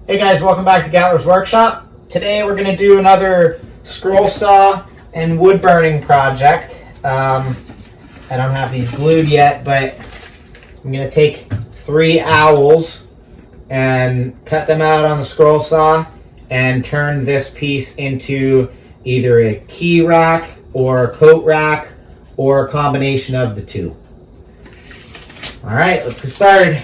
Hey guys, welcome back to Gatler's Workshop. Today we're going to do another scroll saw and wood burning project. I don't have these glued yet, but I'm going to take 3 owls and cut them out on the scroll saw and turn this piece into either a key rack or a coat rack or a combination of the two. All right, let's get started.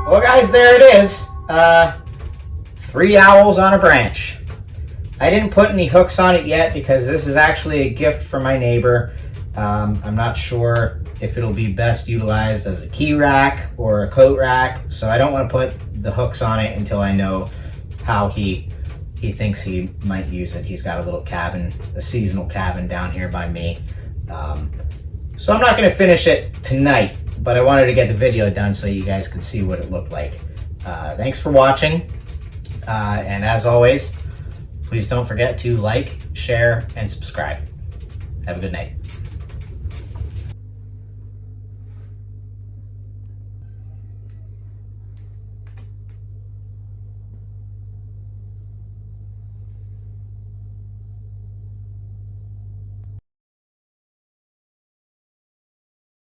Well guys, there it is. 3 owls on a branch. I didn't put any hooks on it yet because this is actually a gift from my neighbor. I'm not sure if it'll be best utilized as a key rack or a coat rack, so I don't want to put the hooks on it until I know how he thinks he might use it. He's got a little cabin, a seasonal cabin down here by me. So I'm not going to finish it tonight, but I wanted to get the video done so you guys could see what it looked like. Thanks for watching, and as always, please don't forget to like, share, and subscribe. Have a good night.